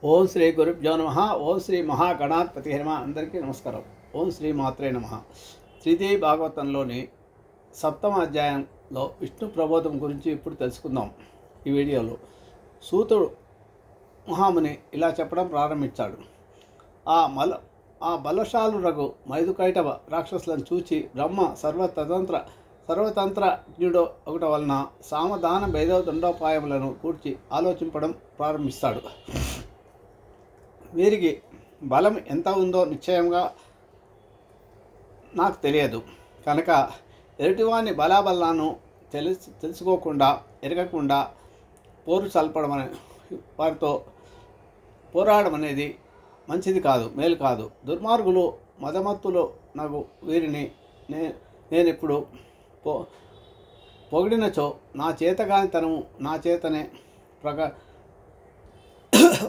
ఓం శ్రీ గురుభ్యో నమః. ఓం శ్రీ మహాగణాధిపతి నమః. అందరికీ నమస్కారం. ఓం శ్రీ మాత్రే నమః. శ్రీదేవి భాగవతంలోని 7వ అధ్యాయంలో విష్ణు ప్రబోధం గురించి ఇప్పుడు తెలుసుకుందాం. ఈ వీడియోలో సూతుడు మహాముని ఇలా చెప్పడం ప్రారంభించాడు. ఆ బలశాలురగు మైదుకైటవ రాక్షసులను చూచి బ్రహ్మ సర్వతంత్రజ్ఞుడు ఒకటి వలన సామధాన భేద దండోపాయములను కూర్చి ఆలోచింపడం ప్రారంభిస్తాడు. వీరికి బలం ఎంత ఉందో నిశ్చయంగా నాకు తెలియదు కనుక ఎదుటివాని బలాబలాలను తెలుసుకోకుండా ఎరగకుండా పోరు చల్పడం వారితో పోరాడడం అనేది మంచిది కాదు, మేలు కాదు. దుర్మార్గులు మదమత్తులు నాకు వీరిని నేనిప్పుడు పొగిడినచో నా చేతగానితనము నా చేతనే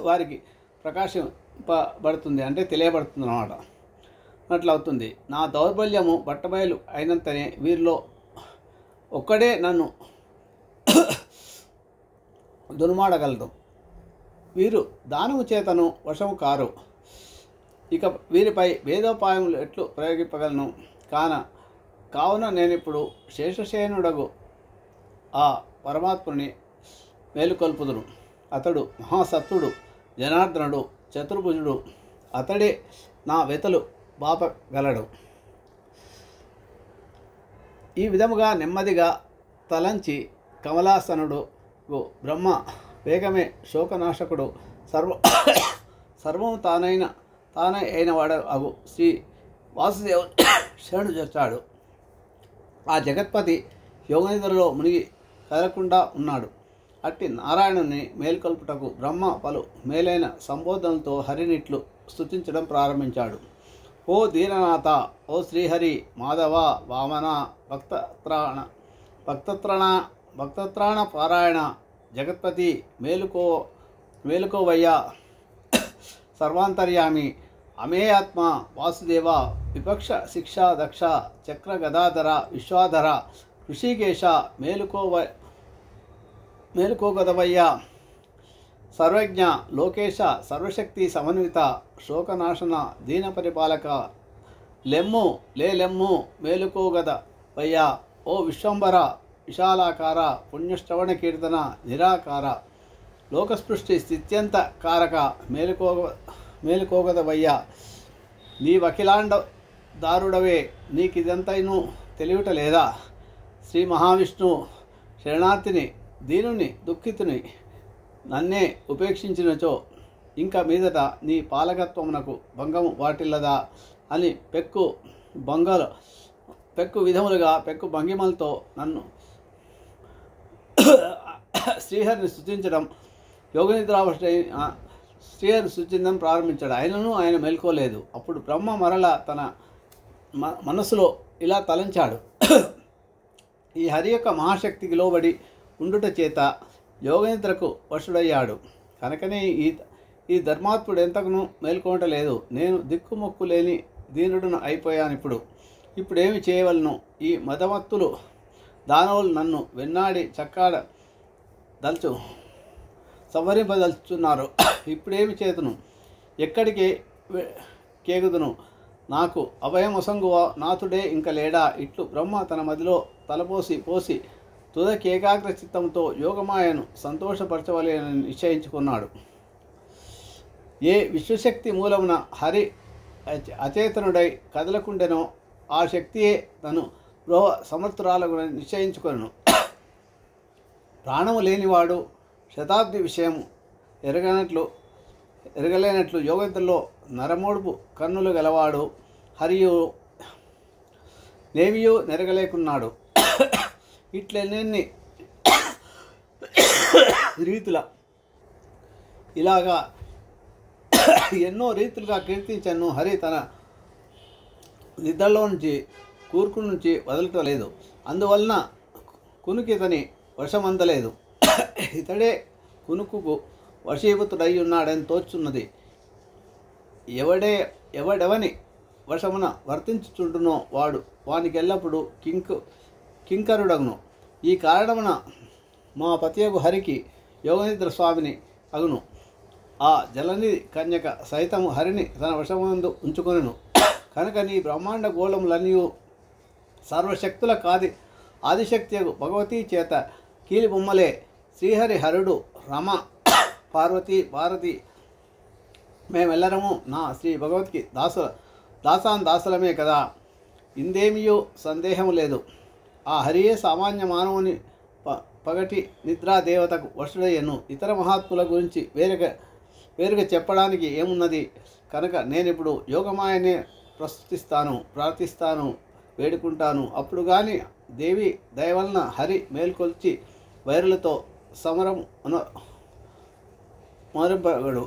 వారికి ప్రకాశింపబడుతుంది, అంటే తెలియబడుతుంది అన్నమాట. అట్లవుతుంది. నా దౌర్బల్యము బట్టబయలు అయినంతనే వీరిలో ఒక్కడే నన్ను దుర్మాడగలదు. వీరు దానము చేతను వశము కారు. ఇక వీరిపై వేదోపాయములు ఎట్లు ప్రయోగింపగలను కావున నేనిప్పుడు శేషసేనుడగు ఆ పరమాత్ముని మేలుకొల్పుదును. అతడు మహాసత్తుడు, జనార్దనుడు, చతుర్భుజుడు. అతడే నా వెతలు బాపగలడు. ఈ విధముగా నెమ్మదిగా తలంచి కమలాసనుడు బ్రహ్మ వేగమే శోకనాశకుడు సర్వము తానే అయిన వాడు అగు శ్రీ వాసుదేవుడు శరణు చేస్తాడు. ఆ జగత్పతి యోగనిద్రలో మునిగి కదలకుండా ఉన్నాడు. అట్టి నారాయణుని మేల్కొల్పుటకు బ్రహ్మ పలు మేలైన సంబోధనలతో హరినిట్లు స్తుతించడం ప్రారంభించాడు. ఓ దీననాథ, ఓ శ్రీహరి, మాధవ, వామన, భక్తత్రాణ పారాయణ, జగత్పతి మేలుకోవయ్యా, సర్వాంతర్యామి, అమేయాత్మ, వాసుదేవ, విపక్ష శిక్షా దక్ష, చక్ర గదాధర, విశ్వాధర, ఋషికేశ, మేలుకోగదవయ్యా, సర్వజ్ఞ, లోకేశ, సర్వశక్తి సమన్విత, శోకనాశన, దీన పరిపాలక, లెమ్ము మేలుకోగదవయ్యా, ఓ విశ్వంబర, విశాలాకార, పుణ్యశ్రవణ కీర్తన, నిరాకార, లోకస్పృష్టి స్థిత్యంత కారక, మేలుకోగదవయ్యా, నీవఖిలాండ దారుడవే, నీకిదంతైనూ తెలియట లేదా? శ్రీ మహావిష్ణు శరణార్థిని, దీనుని, దుఃఖితుని నన్నే ఉపేక్షించినచో ఇంకా మీదట నీ పాలకత్వమునకు భంగము వాటిల్లదా అని పెక్కు విధములుగా పెక్కు భంగిమలతో నన్ను శ్రీహరిని స్తుతించడం శ్రీహరిని స్తుతించడం ప్రారంభించాడు. ఆయన మేల్కోలేదు. అప్పుడు బ్రహ్మ మరల తన మనసులో ఇలా తలంచాడు. ఈ హరి యొక్క మహాశక్తికి లోబడి ఉండుట చేత యోగనిద్రకు వశుడయ్యాడు. కనుకనే ఈ ధర్మాత్ముడు ఎంతకును మేల్కొనటలేదు. నేను దిక్కుమొక్కు లేని దీనుడును అయిపోయాను. ఇప్పుడేమి చేయవలను? ఈ మదమత్తులు దానవులు నన్ను వెన్నాడి చక్కాడ సంవరింపదలుచున్నారు. ఇప్పుడేమి చేతును? ఎక్కడికి కేగుదును? నాకు అభయం ఒసంగువ నాథుడే ఇంక లేడా? ఇట్లు బ్రహ్మ తన మదిలో తలపోసి తుదకి ఏకాగ్ర చిత్తంతో యోగమాయను సంతోషపరచవలేనని నిశ్చయించుకున్నాడు. ఏ విశ్వశక్తి మూలమున హరి అచేతనుడై కదలకుండెనో ఆ శక్తియే తను బ్రోహ సమర్థురాలకు నిశ్చయించుకొను. ప్రాణము లేనివాడు శతాబ్ది విషయం ఎరగలేనట్లు యోగంలో నరమోడుపు కన్నులు గలవాడు హరియు నేమియు నెరగలేకున్నాడు. ఇట్లెన్ని ఇలాగా ఎన్నో రీతులుగా కీర్తించను. హరి తన నిద్రలో నుంచి కూర్కు నుంచి వదలటలేదు. అందువలన కునుకి ఇతని వశమందలేదు. ఇతడే కునుకుకు వశీభూతుడై ఉన్నాడని తోచున్నది. ఎవడెవని వశమున వర్తించుచుంటునో వానికి ఎల్లప్పుడూ కింకరుడగును. ఈ కారణమున మా పతియగు హరికి యోగనిద్ర స్వామిని అగును. ఆ జలనిధి కన్యక సైతము హరిని తన వశమందు ఉంచుకొనెను. కనుక నీ బ్రహ్మాండ గోళములన్నీ సర్వశక్తుల ఆదిశక్తియగు భగవతీ చేత కీలి బొమ్మలే. శ్రీహరి హరుడు రమ పార్వతి భారతి మేమెల్లరము నా శ్రీ భగవత్కి దాసాలమే కదా. ఇందేమియో సందేహము లేదు. ఆ హరియే సామాన్య మానవుని పగటి నిద్రాదేవతకు వశుడయ్యను. ఇతర మహాత్ముల గురించి వేరుగా చెప్పడానికి ఏమున్నది? కనుక నేనిప్పుడు యోగమాయనే ప్రస్తుతిస్తాను, ప్రార్థిస్తాను, వేడుకుంటాను. అప్పుడు కానీ దేవి దయవలన హరి మేల్కొల్చి వైరులతో సమరం మరింపగడు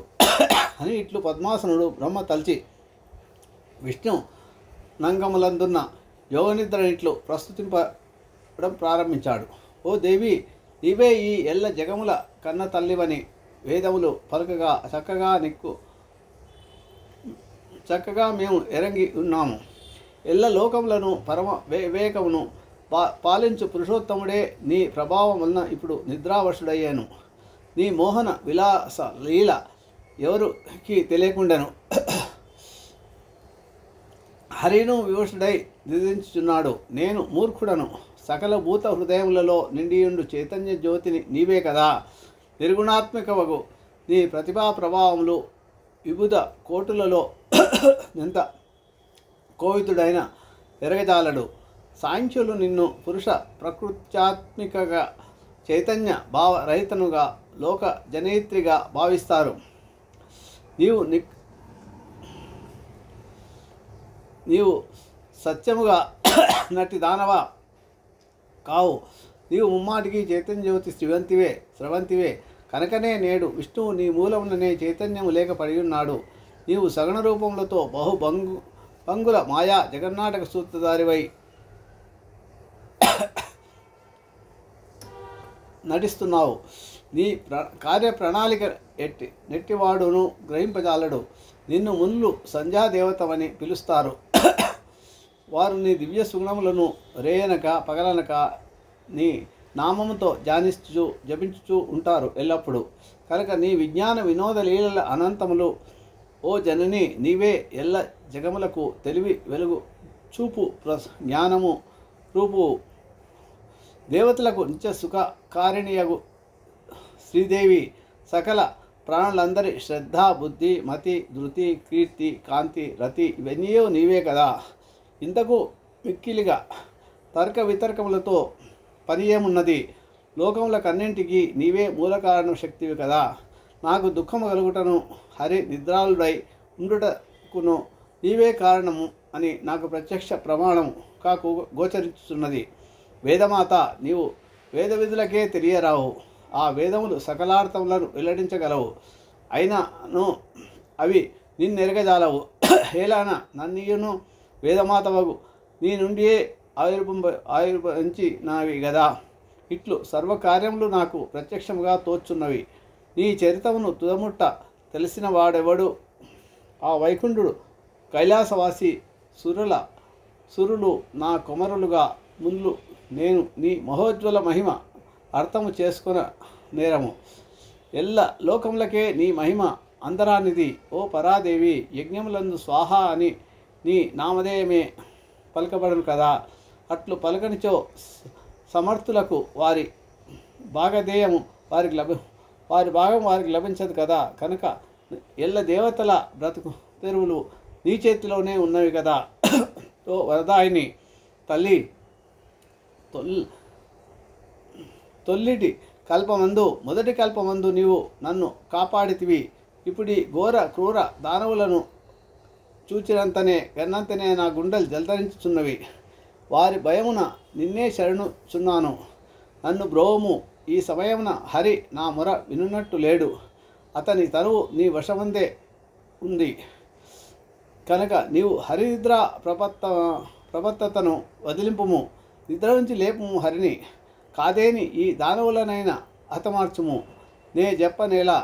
అని ఇట్లు పద్మాసనుడు బ్రహ్మ తలచి విష్ణు నంగములందున్న యోగనిద్ర ఇట్లు ప్రస్తుతింపడం ప్రారంభించాడు. ఓ దేవి, నీవే ఈ ఎల్ల జగముల కన్న తల్లివని వేదములు పలుకగా చక్కగా మేము ఎరంగి ఉన్నాము. ఎల్ల లోకములను పరమ వివేకమును పాలించు పురుషోత్తముడే నీ ప్రభావం వలన ఇప్పుడు నిద్రావశుడయ్యాను. నీ మోహన విలాస లీల ఎవరికి తెలియకుండాను హరిను వివశుడై నిధించుచున్నాడు. నేను మూర్ఖుడను. సకల భూత హృదయములలో నిండియుండు చైతన్య జ్యోతిని నీవే కదా. నిర్గుణాత్మకవగు నీ ప్రతిభా ప్రభావములు వివిధ కోటులలో ఎంత కోవితుడైన ఎరగజాలడు. సాంఖ్యులు నిన్ను పురుష ప్రకృత్యాత్మికగా చైతన్య భావరహితనుగా లోక జనేత్రిగా భావిస్తారు. నీవు సత్యముగా నటి దానవా కావు. నీవు ముమ్మాటికి చైతన్యజ్యోతి స్రవంతివే. కనుకనే నేడు విష్ణువు నీ మూలముననే చైతన్యము లేక పడి ఉన్నాడు. నీవు సగణ రూపములతో భంగుల మాయా జగన్నాటక సూత్రధారివై నటిస్తున్నావు. నీ కార్యప్రణాళిక నెట్టివాడును గ్రహింపజాలడు. నిన్ను మున్లు సంధ్యాదేవతమని పిలుస్తారు. వారు నీ దివ్య సుగుణములను రేయనక పగలనక నీ నామముతో జపించుచూ ఉంటారు ఎల్లప్పుడూ. కనుక నీ విజ్ఞాన వినోద లీలల అనంతములు. ఓ జనని, నీవే ఎల్ల జగములకు తెలివి వెలుగు చూపు జ్ఞానము రూపు. దేవతలకు నిత్య సుఖకారిణియగు శ్రీదేవి. సకల ప్రాణులందరి శ్రద్ధ, బుద్ధి, మతి, ధృతి, కీర్తి, కాంతి, రతి ఇవన్నీ నీవే కదా. ఇంతకు మిక్కిలిగా తర్క వితర్కములతో పని ఏమున్నది? లోకములకన్నింటికీ నీవే మూలకారణ శక్తివి కదా. నాకు దుఃఖము కలుగుటను హరి నిద్రాలుడై ఉండుటకును నీవే కారణము అని నాకు ప్రత్యక్ష ప్రమాణము కాకు గోచరిస్తున్నది. వేదమాత, నీవు వేద విధులకే తెలియరావు. ఆ వేదములు సకలార్థములను వెల్లడించగలవు. అయినాను అవి నిన్నెరగజాలవు. హేళన నన్నీయును వేదమాతవగు నీ నుండియే ఆవిర్భవించి నావి గదా. ఇట్లు సర్వకార్యములు నాకు ప్రత్యక్షముగా తోచున్నవి. నీ చరితమును తుదముట్ట తెలిసిన వాడెవడు? ఆ వైకుంఠుడు కైలాసవాసి సురులు నా కుమరులుగా ముందు నేను నీ మహోజ్వల మహిమ అర్థము చేసుకున్న నేరము. ఎల్ల లోకములకే నీ మహిమ అందరానిది. ఓ పరాదేవి, యజ్ఞములందు స్వాహ అని నీ నామధేయమే పలకబడును కదా. అట్లు పలకనిచో సమర్థులకు వారి భాగధేయము వారి భాగం వారికి లభించదు కదా. కనుక ఎల్ల దేవతల బ్రతుకు తెరువులు నీ చేతిలోనే ఉన్నవి కదా. ఓ వరదాయిని తల్లి, మొదటి కల్పమందు నీవు నన్ను కాపాడితివి. ఇప్పుడు ఘోర క్రూర దానవులను చూచినంతనే గన్నంతనే నా గుండెలు జలధరించుచున్నవి. వారి భయమున నిన్నే శరణుచున్నాను. నన్ను బ్రోము. ఈ సమయమున హరి నా మొర వినున్నట్టు లేడు. అతని తనువు నీ వశమందే ఉంది. కనుక నీవు హరినిద్ర ప్రపత్తతను వదిలింపుము. నిద్ర నుంచి లేపుము హరిని. కాదేని ఈ దానవులనైనా హతమార్చుము. నే చెప్పనేలా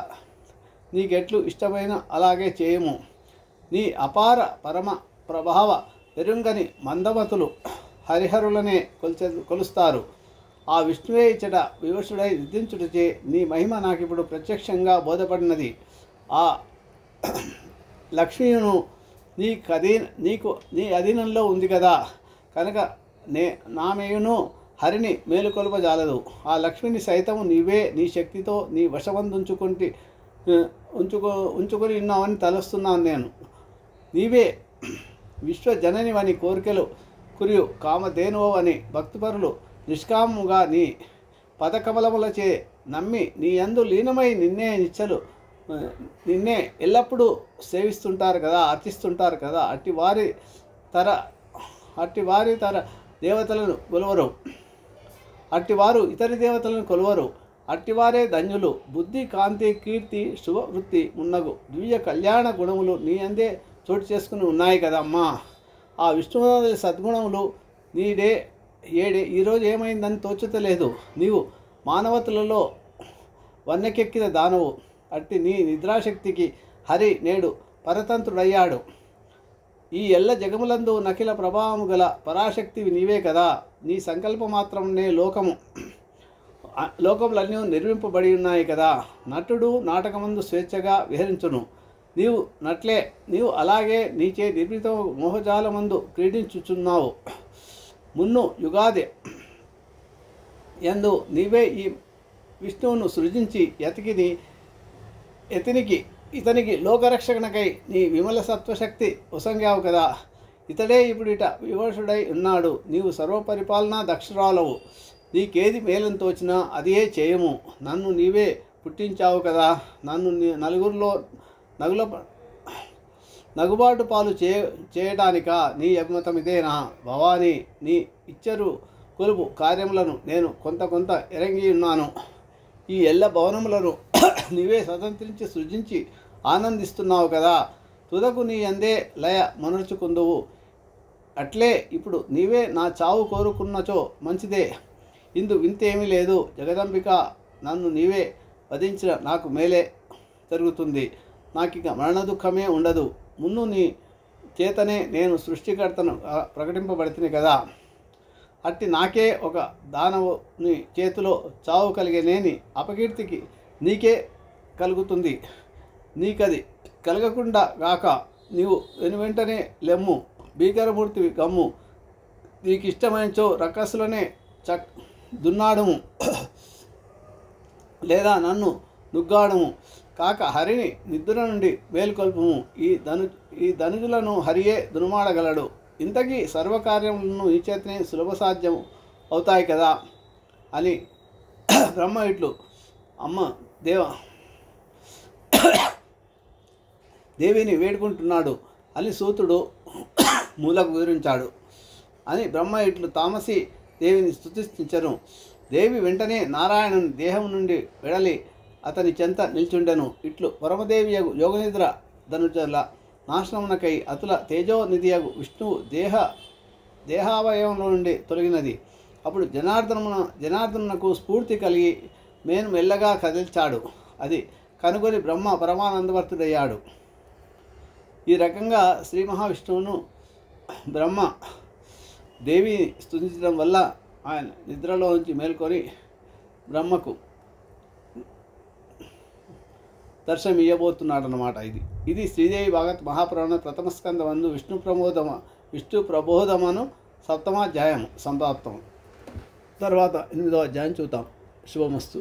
నీకెట్లు ఇష్టమైన అలాగే చేయము. నీ అపార పరమ ప్రభావ ఎరుంగని మందమతులు హరిహరులనే కొలుస్తారు. ఆ విష్ణువే ఇచ్చట వివశుడై నిద్రించుటచే నీ మహిమ నాకిప్పుడు ప్రత్యక్షంగా బోధపడినది. ఆ లక్ష్మిను నీ అధీనంలో ఉంది కదా, కనుక నామేయును హరిని మేలుకొల్పజాలదు. ఆ లక్ష్మిని సైతము నీవే నీ శక్తితో నీ వశమందుంచుకుంటే ఉంచుకొని ఉన్నావని తలుస్తున్నాను నేను. నీవే విశ్వజననివని కోరికలు కురియు కామధేనువని భక్తిపరులు నిష్కాముగా నీ పదకమలములచే నమ్మి నీ యందు లీనమై నిన్నే ఎల్లప్పుడూ సేవిస్తుంటారు కదా, అర్చిస్తుంటారు కదా. అట్టివారి తర దేవతలను కొలువరు, అట్టివారు ఇతరి దేవతలను కొలువరు. అట్టివారే ధన్యులు. బుద్ధి, కాంతి, కీర్తి, శుభవృత్తి మున్నగు దివ్య కళ్యాణ గుణములు నీ అందే చోటు చేసుకుని ఉన్నాయి కదమ్మా. ఆ విష్ణువు సద్గుణములు ఏడే ఈరోజు ఏమైందని తోచుతలేదు. నీవు మానవతులలో వన్నెకెక్కిన దానవు. అట్టి నీ నిద్రాశక్తికి హరి నేడు పరతంత్రుడయ్యాడు. ఈ ఎల్ల జగములందు నకిల ప్రభావము గల పరాశక్తివి నీవే కదా. నీ సంకల్ప మాత్రమే లోకములన్నీ నిర్మింపబడి ఉన్నాయి కదా. నటుడు నాటకమందు స్వేచ్ఛగా విహరించును. నీవు అలాగే నీచే నిర్మిత మోహజాలమందు క్రీడించుచున్నావు. మున్ను యుగాది యందు నీవే ఈ విష్ణువును సృజించి ఇతనికి లోకరక్షణకై నీ విమల సత్వశక్తి ఉసంగావు కదా. ఇతడే ఇప్పుడిట వివశుడై ఉన్నాడు. నీవు సర్వపరిపాలనా దక్షురాలవు. నీకేది మేలను తోచినా అదే చేయము. నన్ను నీవే పుట్టించావు కదా. నన్ను నలుగురిలో నగుబాటు పాలు చేయటానికా నీ అభిమతం ఇదేనా? భవానీ, నీ ఇచ్చరు కొలుపు కార్యములను నేను కొంత ఎరంగి ఉన్నాను. ఈ ఎల్ల భవనములను నీవే స్వతంత్రించి సృజించి ఆనందిస్తున్నావు కదా. తుదకు నీ అందే లయ మనర్చుకుందువు. అట్లే ఇప్పుడు నీవే నా చావు కోరుకున్నచో మంచిదే. ఇందు వింతేమీ లేదు. జగదంబిక, నన్ను నీవే వధించిన నాకు మేలే జరుగుతుంది. నాకిక మరణ దుఃఖమే ఉండదు. మున్ను నీ చేతనే నేను సృష్టికర్తను ప్రకటింపబడితిని కదా. అట్టి నాకే ఒక దానవుని చేతిలో చావు కలిగేనేని అపకీర్తికి నీకే కలుగుతుంది. నీకది కలగకుండా గాక నీవు వెంటనే లెమ్ము. భీకరమూర్తివి గమ్ము. నీకు ఇష్టమైనచో రక్కసులనే దున్నాడము, లేదా నన్ను నుగ్గాడము. కాక హరిని నిద్ర నుండి మేలుకొల్పుము. ఈ ధనుజులను హరియే దునుమాడగలడు. ఇంతకీ సర్వకార్యములను ఈ చేతనే సులభ సాధ్యం అవుతాయి కదా అని బ్రహ్మ ఇట్లు దేవిని వేడుకుంటున్నాడు అని సూతుడు మూలకు వివరించాడు. అని బ్రహ్మ ఇట్లు తామసి దేవిని స్తుతించను. దేవి వెంటనే నారాయణుని దేహం నుండి వెడలి అతని చెంత నిల్చుండెను. ఇట్లు పరమదేవి యోగనిద్ర ధనుజల నాశనమునకై అతుల తేజోనిధియగు విష్ణువు దేహావయవంలో నుండి తొలగినది. అప్పుడు జనార్దనునకు స్ఫూర్తి కలిగి మేను మెల్లగా కదిల్చాడు. అది కనుగొని బ్రహ్మ పరమానందవర్తుడయ్యాడు. ఈ రకంగా శ్రీ మహావిష్ణువును బ్రహ్మ దేవి స్తుతించడం వల్ల ఆయన నిద్రలో నుంచి మేల్కొని బ్రహ్మకు దర్శనం ఇవ్వబోతున్నాడు అన్నమాట. ఇది శ్రీదేవి భాగవత మహాపురాణ ప్రథమ స్కందమందు విష్ణు ప్రబోధమను సప్తమాధ్యాయం సంప్రాప్తం. తర్వాత 8వ అధ్యాయం చూద్దాం. శుభమస్తు.